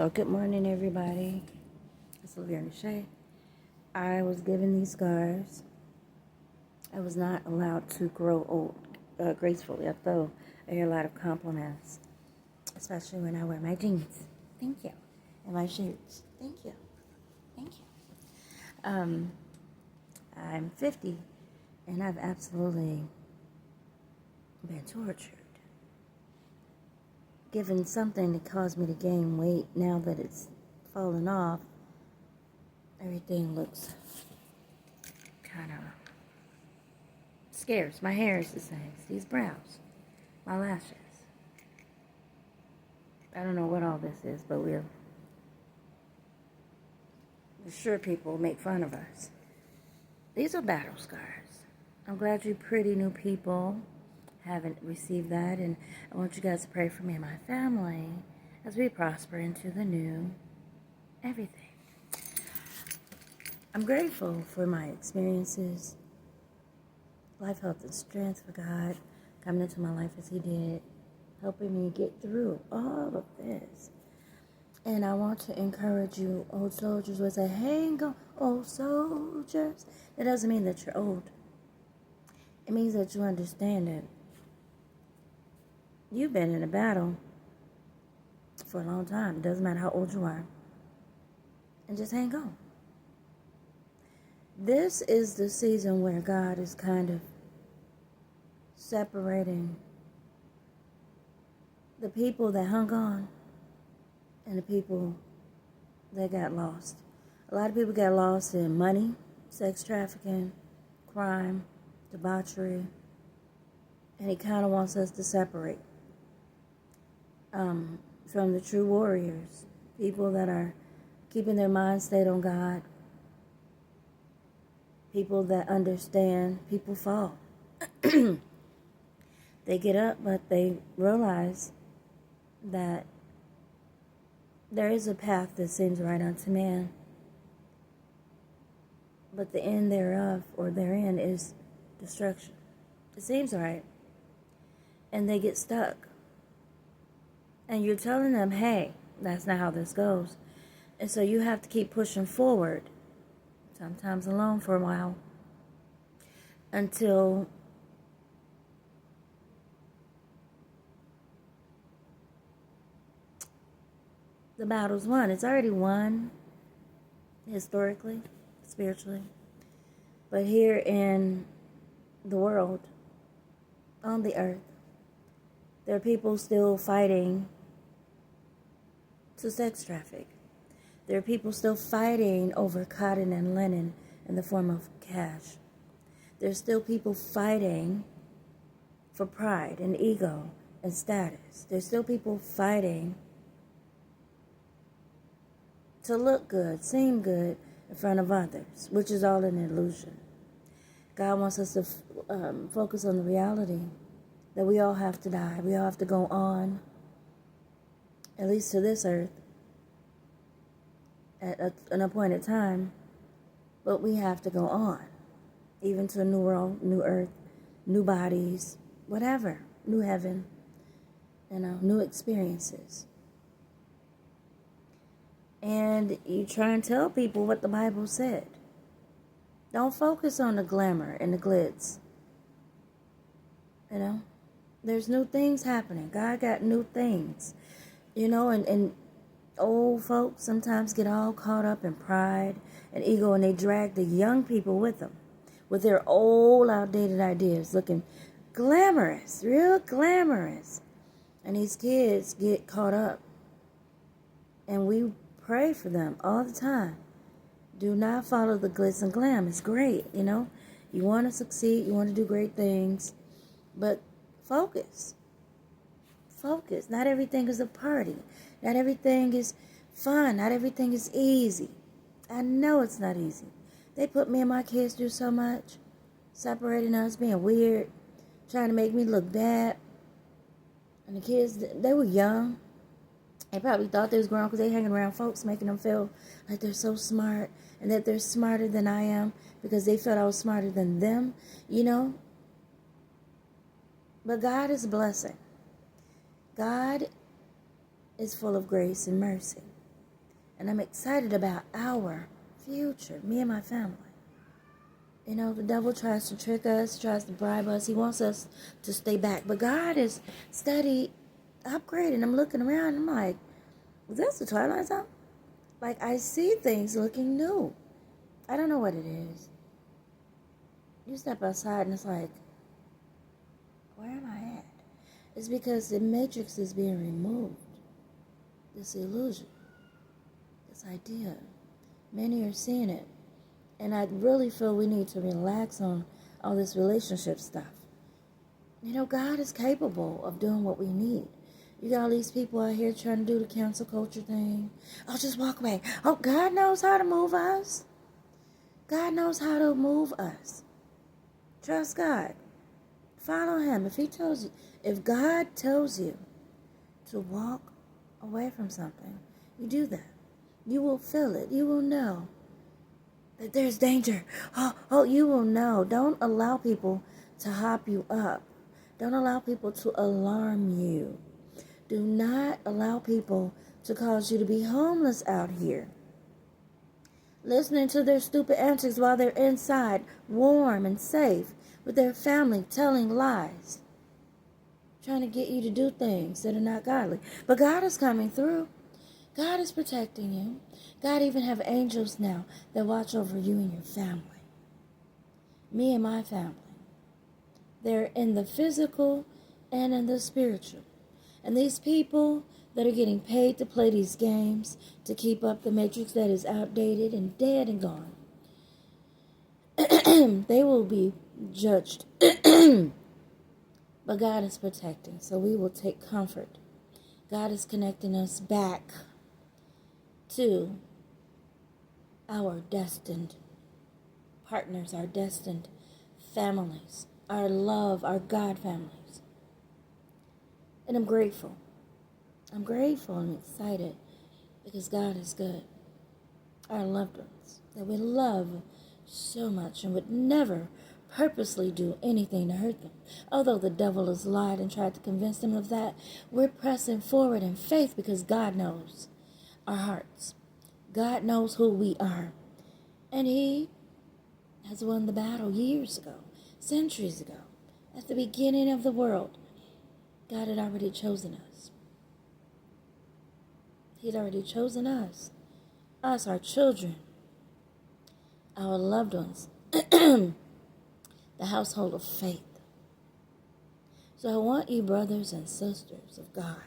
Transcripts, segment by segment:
Well, good morning, everybody. It's Olivia Shay. I was given these scars. I was not allowed to grow old gracefully. Although I hear a lot of compliments, especially when I wear my jeans. Thank you. And my shoes. Thank you. Thank you. I'm 50, and I've absolutely been tortured. Given something that caused me to gain weight, now that it's fallen off, everything looks kind of scarce. My hair is the same. These brows, my lashes. I don't know what all this is, but we're sure people make fun of us. These are battle scars. I'm glad you pretty new people haven't received that, and I want you guys to pray for me and my family as we prosper into the new everything. I'm grateful for my experiences, life, health, and strength for God coming into my life as He did, helping me get through all of this. And I want to encourage you, old soldiers, would say, hang on, old soldiers. That doesn't mean that you're old. It means that you understand it. You've been in a battle for a long time. It doesn't matter how old you are. And just hang on. This is the season where God is kind of separating the people that hung on and the people that got lost. A lot of people got lost in money, sex trafficking, crime, debauchery, and He kind of wants us to separate from the true warriors, people that are keeping their mind stayed on God, people that understand. People fall. They get up, but they realize that there is a path that seems right unto man, but the end thereof, or therein, is destruction. It seems right. And they get stuck. And you're telling them, hey, that's not how this goes. And so you have to keep pushing forward, sometimes alone for a while, until the battle's won. It's already won, historically, spiritually. But here in the world, on the earth, there are people still fighting to sex traffic. There are people still fighting over cotton and linen in the form of cash. There's still people fighting for pride and ego and status. There's still people fighting to look good, seem good in front of others, which is all an illusion. God wants us to focus on the reality that we all have to die. We all have to go on, at least to this earth, at an appointed time. But we have to go on, even to a new world, new earth, new bodies, whatever, new heaven, new experiences. And you try and tell people what the Bible said. Don't focus on the glamour and the glitz. There's new things happening. God got new things. And old folks sometimes get all caught up in pride and ego, and they drag the young people with them, with their old, outdated ideas, looking glamorous, real glamorous. And these kids get caught up. And we pray for them all the time. Do not follow the glitz and glam. It's great, You want to succeed. You want to do great things. But focus. Focus. Not everything is a party. Not everything is fun. Not everything is easy. I know it's not easy. They put me and my kids through so much. Separating us, being weird. Trying to make me look bad. And the kids, they were young. They probably thought they was grown because they hanging around folks making them feel like they're so smart and that they're smarter than I am because they felt I was smarter than them, But God is a blessing. God is full of grace and mercy. And I'm excited about our future, me and my family. You know, the devil tries to trick us, tries to bribe us. He wants us to stay back. But God is steady upgrading. I'm looking around and I'm like, is this the Twilight Zone? Like, I see things looking new. I don't know what it is. You step outside and it's like, where am I at? It's because the matrix is being removed. This illusion, this idea. Many are seeing it. And I really feel we need to relax on all this relationship stuff. You know, God is capable of doing what we need. You got all these people out here trying to do the cancel culture thing. Oh, just walk away. Oh, God knows how to move us. God knows how to move us. Trust God. Follow Him. If God tells you to walk away from something, you do that. You will feel it. You will know that there's danger. Oh, you will know. Don't allow people to hop you up. Don't allow people to alarm you. Do not allow people to cause you to be homeless out here. Listening to their stupid antics while they're inside, warm and safe, with their family, telling lies. Trying to get you to do things that are not godly. But God is coming through. God is protecting you. God even have angels now that watch over you and your family. Me and my family. They're in the physical and in the spiritual. And these people that are getting paid to play these games, to keep up the matrix that is outdated and dead and gone, they will be judged. But God is protecting, so we will take comfort. God is connecting us back to our destined partners, our destined families, our love, our God families. And I'm grateful. I'm grateful and excited because God is good. Our loved ones that we love so much and would never purposely do anything to hurt them. Although the devil has lied and tried to convince them of that, we're pressing forward in faith because God knows our hearts. God knows who we are. And He has won the battle years ago, centuries ago. At the beginning of the world, God had already chosen us. He had already chosen us, our children, our loved ones, the household of faith. So I want you, brothers and sisters of God,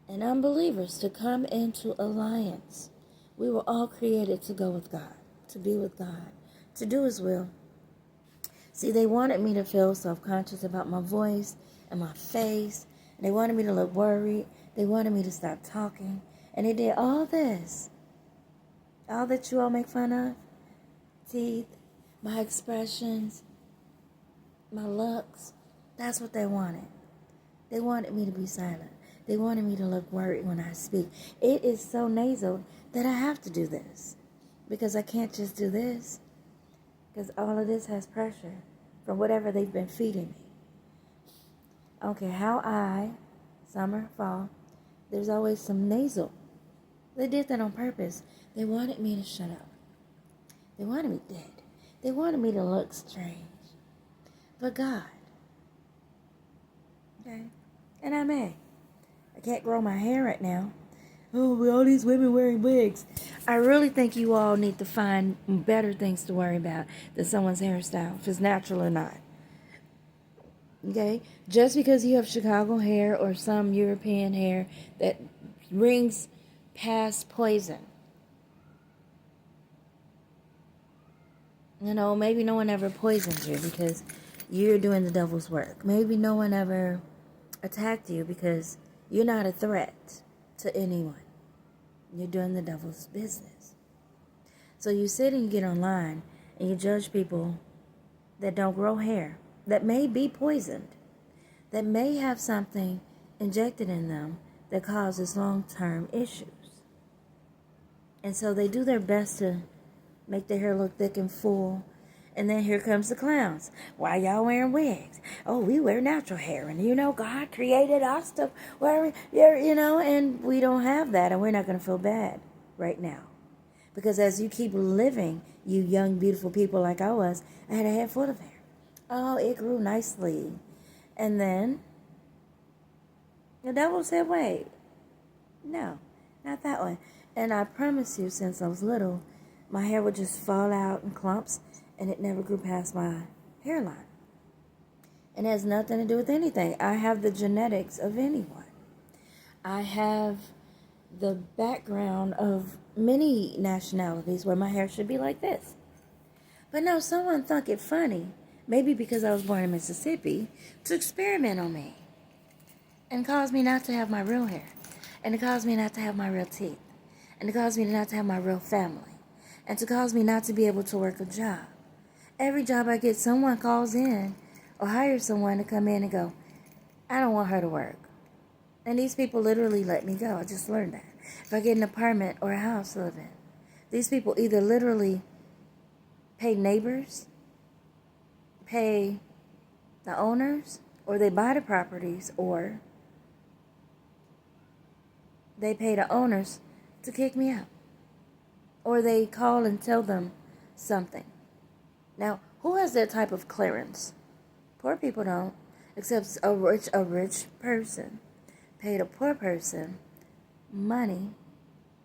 and unbelievers, to come into alliance. We were all created to go with God, to be with God, to do His will. See, they wanted me to feel self-conscious about my voice and my face. And they wanted me to look worried. They wanted me to stop talking. And they did all this. All that you all make fun of. Teeth, my expressions, my looks. That's what they wanted. They wanted me to be silent. They wanted me to look worried when I speak. It is so nasal that I have to do this. Because I can't just do this. Because all of this has pressure from whatever they've been feeding me. I don't care how summer, fall, there's always some nasal. They did that on purpose. They wanted me to shut up. They wanted me dead. They wanted me to look strange. But God. Okay? And I may. I can't grow my hair right now. Oh, with all these women wearing wigs. I really think you all need to find better things to worry about than someone's hairstyle, if it's natural or not. Okay? Just because you have Chicago hair or some European hair that rings past poison. You know, maybe no one ever poisoned you because you're doing the devil's work. Maybe no one ever attacked you because you're not a threat to anyone. You're doing the devil's business. So you sit and you get online and you judge people that don't grow hair, that may be poisoned, that may have something injected in them that causes long-term issues. And so they do their best to make their hair look thick and full And then here comes the clowns. Why y'all wearing wigs? Oh, we wear natural hair. And God created us to wear, and we don't have that. And we're not going to feel bad right now. Because as you keep living, you young, beautiful people like I was, I had a head full of hair. Oh, it grew nicely. And then the devil said, wait, no, not that one. And I promise you, since I was little, my hair would just fall out in clumps, and it never grew past my hairline. And it has nothing to do with anything. I have the genetics of anyone. I have the background of many nationalities where my hair should be like this. But no, someone thought it funny, maybe because I was born in Mississippi, to experiment on me and cause me not to have my real hair, and to cause me not to have my real teeth, and to cause me not to have my real family, and to cause me not to be able to work a job. Every job I get, someone calls in or hires someone to come in and go, I don't want her to work. And these people literally let me go. I just learned that. If I get an apartment or a house to live in, these people either literally pay neighbors, pay the owners, or they buy the properties, or they pay the owners to kick me out. Or they call and tell them something. Now, who has that type of clearance? Poor people don't, except a rich person paid a poor person money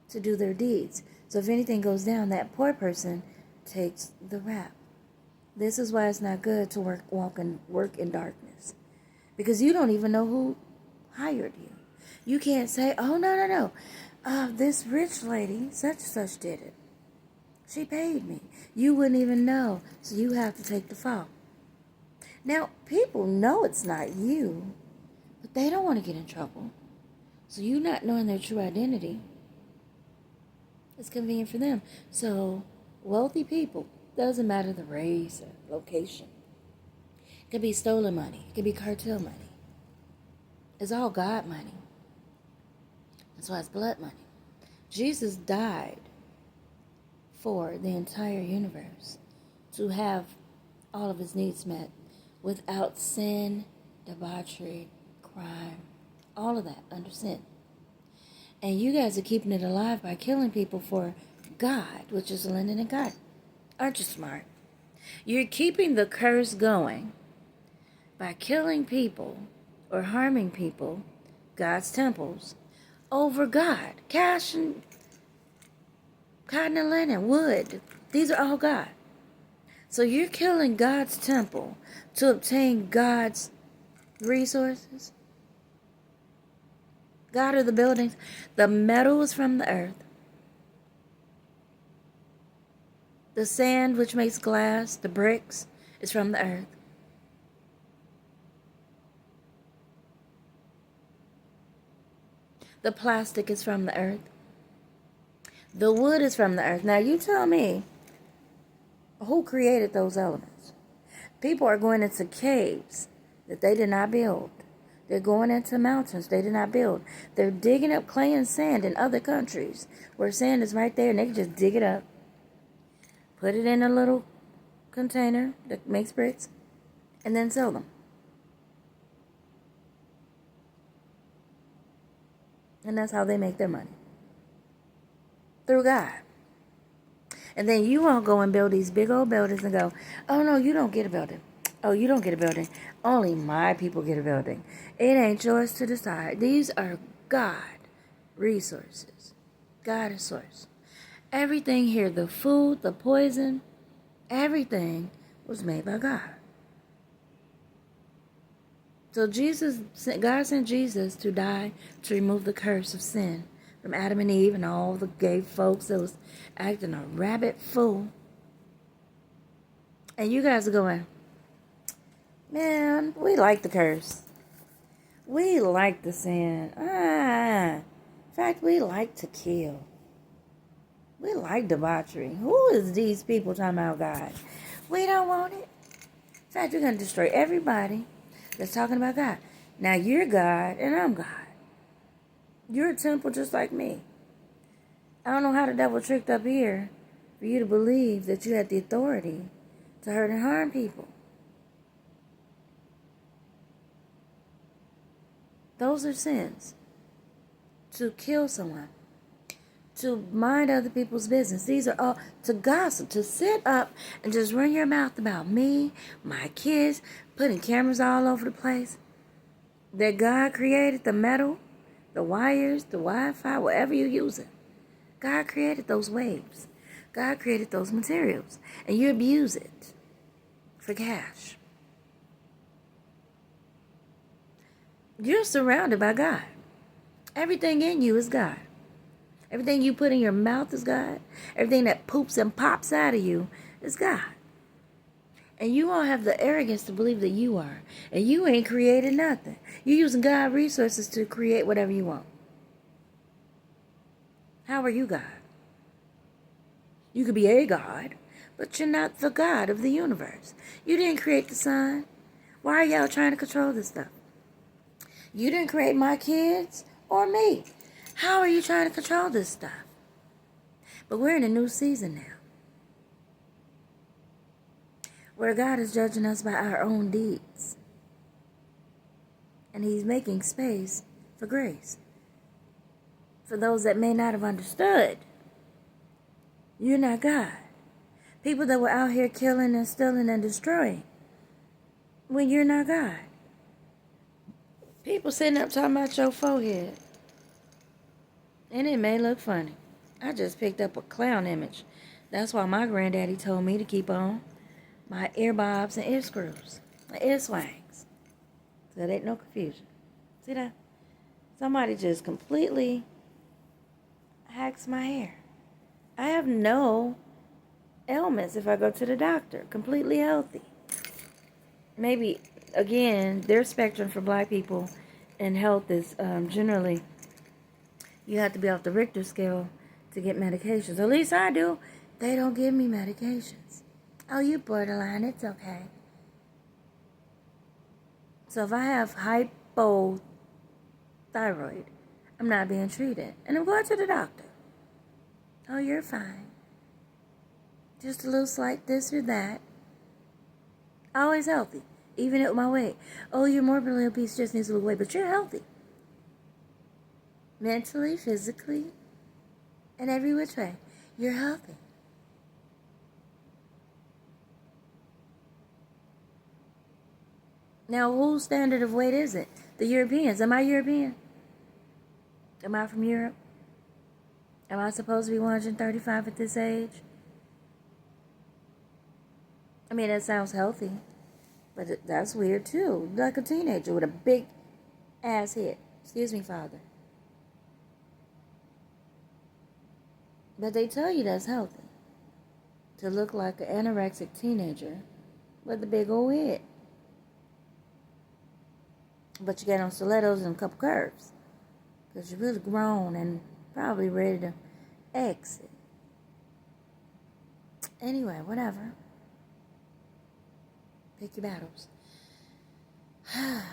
to do their deeds. So if anything goes down, that poor person takes the rap. This is why it's not good to work in darkness, because you don't even know who hired you. You can't say, oh, no. This rich lady, such and such did it. She paid me. You wouldn't even know, so you have to take the fall. Now, people know it's not you, but they don't want to get in trouble. So you not knowing their true identity is convenient for them. So wealthy people, doesn't matter the race or location. It could be stolen money. It could be cartel money. It's all God money. That's why it's blood money. Jesus died for the entire universe to have all of his needs met without sin, debauchery, crime, all of that under sin. And you guys are keeping it alive by killing people for God, which is Linden and God. Aren't you smart? You're keeping the curse going by killing people or harming people, God's temples, over God. Cash and cotton and linen, wood, these are all God. So you're killing God's temple to obtain God's resources. God are the buildings. The metal is from the earth. The sand which makes glass, the bricks, is from the earth. The plastic is from the earth. The wood is from the earth. Now you tell me, who created those elements? People are going into caves that they did not build. They're going into mountains they did not build. They're digging up clay and sand in other countries where sand is right there, and they can just dig it up, put it in a little container that makes bricks, and then sell them. And that's how they make their money. Through God. And then you all go and build these big old buildings and go, oh no, you don't get a building. Oh, you don't get a building. Only my people get a building. It ain't yours to decide. These are God resources. God is source. Everything here, the food, the poison, everything was made by God. So God sent Jesus to die to remove the curse of sin from Adam and Eve and all the gay folks that was acting a rabbit fool. And you guys are going, man, we like the curse. We like the sin. In fact, we like to kill. We like debauchery. Who is these people talking about God? We don't want it. In fact, we're going to destroy everybody that's talking about God. Now, you're God and I'm God. You're a temple just like me. I don't know how the devil tricked up here for you to believe that you had the authority to hurt and harm people. Those are sins. To kill someone, to mind other people's business. These are all, to gossip, to sit up and just run your mouth about me, my kids, putting cameras all over the place. That God created, the metal, the wires, the Wi-Fi, whatever you use it. God created those waves. God created those materials. And you abuse it for cash. You're surrounded by God. Everything in you is God. Everything you put in your mouth is God. Everything that poops and pops out of you is God. And you all have the arrogance to believe that you are. And you ain't created nothing. You're using God's resources to create whatever you want. How are you God? You could be a God, but you're not the God of the universe. You didn't create the sun. Why are y'all trying to control this stuff? You didn't create my kids or me. How are you trying to control this stuff? But we're in a new season now, where God is judging us by our own deeds. And He's making space for grace. For those that may not have understood, you're not God. People that were out here killing and stealing and destroying, well, you're not God. People sitting up talking about your forehead. And it may look funny. I just picked up a clown image. That's why my granddaddy told me to keep on my ear bobs and ear screws, my ear swangs. So there ain't no confusion. See that? Somebody just completely hacks my hair. I have no ailments if I go to the doctor. Completely healthy. Maybe, again, their spectrum for black people in health is generally, you have to be off the Richter scale to get medications. At least I do. They don't give me medications. Oh, you borderline, it's okay. So if I have hypothyroid, I'm not being treated. And I'm going to the doctor. Oh, you're fine. Just a little slight this or that. Always healthy, even at my weight. Oh, you're morbidly obese, just needs to lose weight, but you're healthy. Mentally, physically, and every which way. You're healthy. Now, whose standard of weight is it? The Europeans. Am I European? Am I from Europe? Am I supposed to be 135 at this age? I mean, that sounds healthy, but that's weird too. Like a teenager with a big ass head. Excuse me, Father. But they tell you that's healthy. To look like an anorexic teenager with a big old head. But you get on stilettos and a couple curves. Because you're really grown and probably ready to exit. Anyway, whatever. Pick your battles.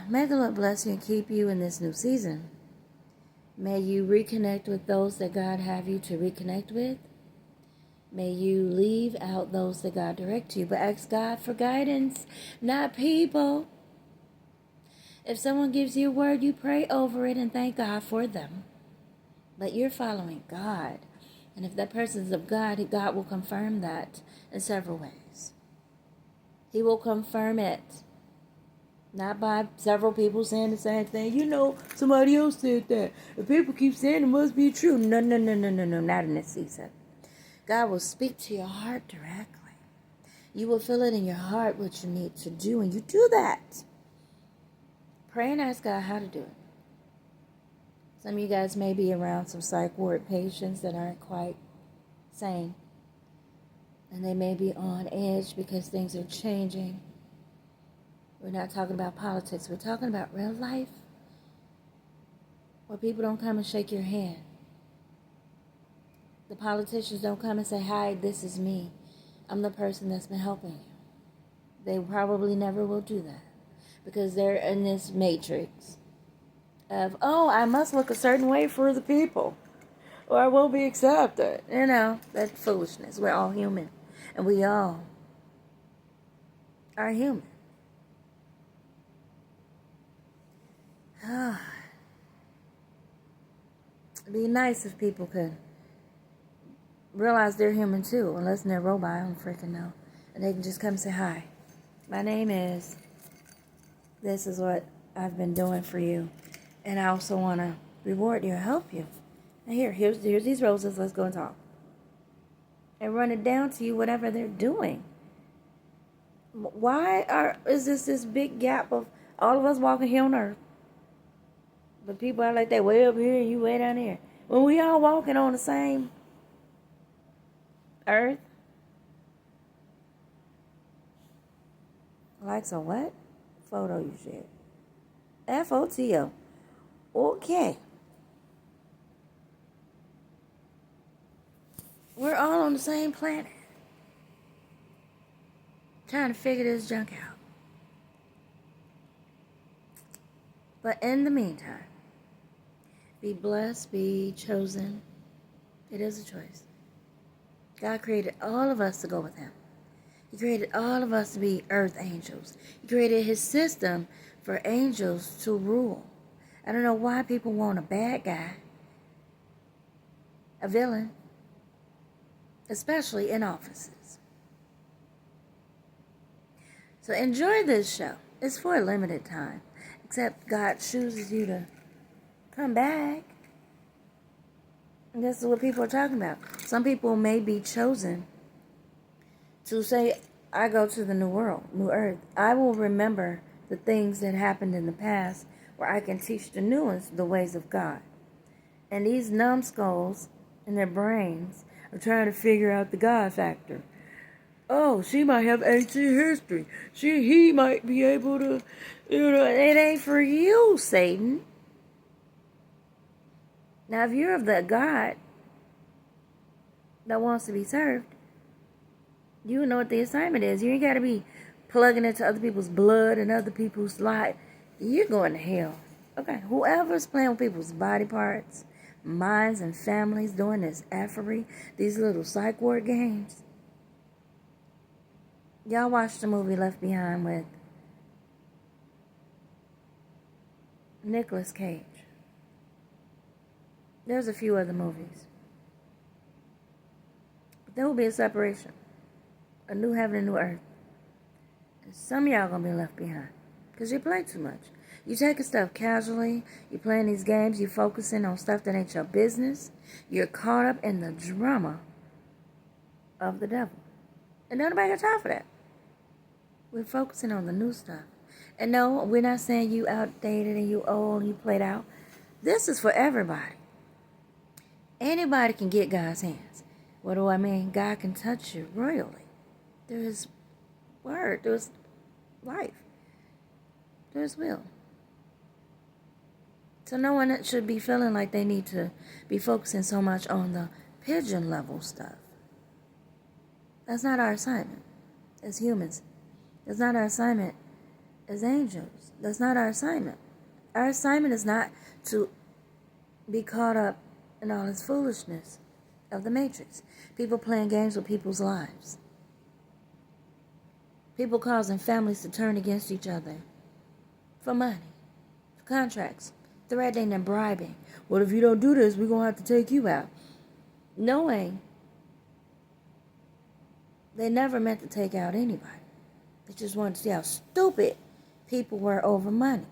May the Lord bless you and keep you in this new season. May you reconnect with those that God have you to reconnect with. May you leave out those that God direct you. But ask God for guidance, not people. If someone gives you a word, you pray over it and thank God for them. But you're following God. And if that person is of God, God will confirm that in several ways. He will confirm it. Not by several people saying the same thing. You know, somebody else said that. If people keep saying it must be true. No, not in this season. God will speak to your heart directly. You will feel it in your heart what you need to do, and you do that. Pray and ask God how to do it. Some of you guys may be around some psych ward patients that aren't quite sane. And they may be on edge because things are changing. We're not talking about politics. We're talking about real life. Where people don't come and shake your hand. The politicians don't come and say, hi, this is me. I'm the person that's been helping you. They probably never will do that. Because they're in this matrix of, oh, I must look a certain way for the people. Or I won't be accepted. You know, that foolishness. We're all human. And we all are human. It'd be nice if people could realize they're human too, unless they're a robot. I don't freaking know. And they can just come say hi. My name is, this is what I've been doing for you. And I also want to reward you and help you. And here's these roses, let's go and talk. And run it down to you, whatever they're doing. Why is this big gap of all of us walking here on earth? But people are like that way up here and you way down here. When we all walking on the same earth. Like so what? Photo you shared. FOTO. Okay. We're all on the same planet. Trying to figure this junk out. But in the meantime, be blessed, be chosen. It is a choice. God created all of us to go with Him. He created all of us to be earth angels. He created His system for angels to rule. I don't know why people want a bad guy, a villain, especially in offices. So enjoy this show. It's for a limited time, except God chooses you to come back. And this is what people are talking about. Some people may be chosen to say, I go to the new world, new earth. I will remember the things that happened in the past where I can teach the new ones the ways of God. And these numbskulls in their brains are trying to figure out the God factor. Oh, she might have ancient history. He might be able to, it ain't for you, Satan. Now, if you're of the God that wants to be served, you know what the assignment is. You ain't got to be plugging into other people's blood and other people's life. You're going to hell. Okay, whoever's playing with people's body parts, minds, and families, doing this effery, these little psych ward games. Y'all watched the movie Left Behind with Nicolas Cage. There's a few other movies. But there will be a separation. A new heaven and new earth. And some of y'all going to be left behind. Because you play too much. You taking stuff casually. You playing these games. You focusing on stuff that ain't your business. You're caught up in the drama of the devil. And nobody got time for that. We're focusing on the new stuff. And no, we're not saying you outdated and you old and you played out. This is for everybody. Anybody can get God's hands. What do I mean? God can touch you royally. Through His word, through His life, through His will. So no one should be feeling like they need to be focusing so much on the pigeon level stuff. That's not our assignment as humans. That's not our assignment as angels. That's not our assignment. Our assignment is not to be caught up in all this foolishness of the Matrix. People playing games with people's lives. People causing families to turn against each other for money, for contracts, threatening and bribing. What if you don't do this? We're going to have to take you out. Knowing they never meant to take out anybody. They just wanted to see how stupid people were over money.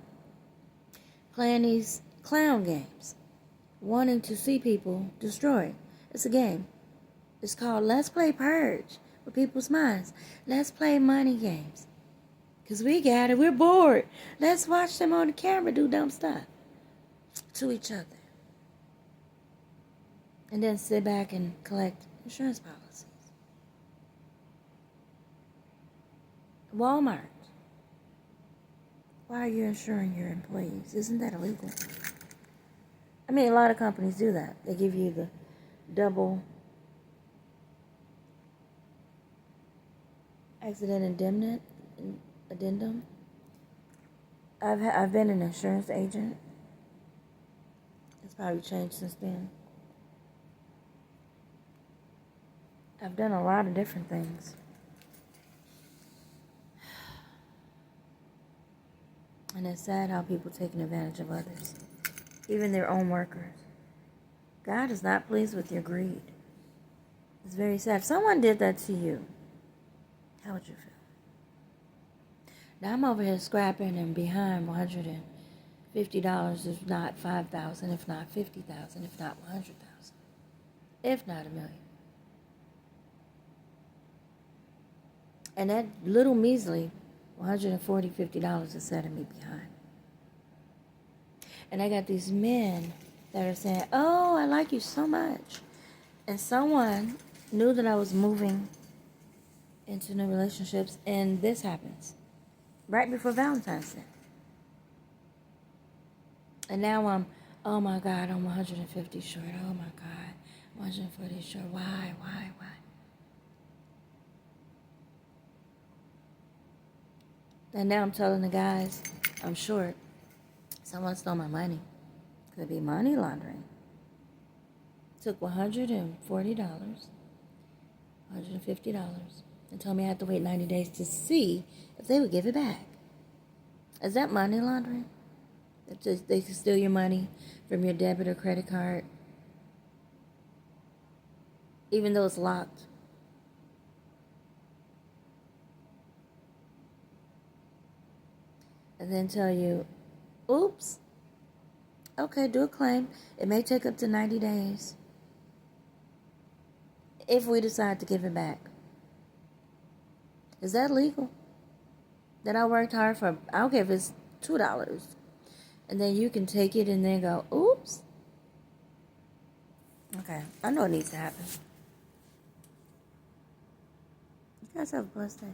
Playing these clown games. Wanting to see people destroyed. It's a game. It's called Let's Play Purge with people's minds. Let's play money games. Because we got it. We're bored. Let's watch them on the camera do dumb stuff to each other. And then sit back and collect insurance policies. Walmart. Why are you insuring your employees? Isn't that illegal? I mean, a lot of companies do that. They give you the double accident addendum. I've been an insurance agent. It's probably changed since then. I've done a lot of different things. And it's sad how people taking advantage of others, even their own workers. God is not pleased with your greed. It's very sad. If someone did that to you, how would you feel? Now I'm over here scrapping and behind $150, if not 5,000, if not 50,000, if not 100,000, if not $1 million. And that little measly $140, $50 is setting me behind. And I got these men that are saying, oh, I like you so much. And someone knew that I was moving into new relationships, and this happens right before Valentine's Day. And now I'm, oh my God, I'm 150 short. Oh my God, 140 short. Why? And now I'm telling the guys I'm short. Someone stole my money. Could be money laundering. Took $140, $150, and told me I had to wait 90 days to see if they would give it back. Is that money laundering? They can steal your money from your debit or credit card, even though it's locked. And then tell you, oops, okay, do a claim. It may take up to 90 days if we decide to give it back. Is that legal? That I worked hard for, I don't care if it's $2, and then you can take it and then go, oops. Okay, I know it needs to happen. You guys have a blessed day.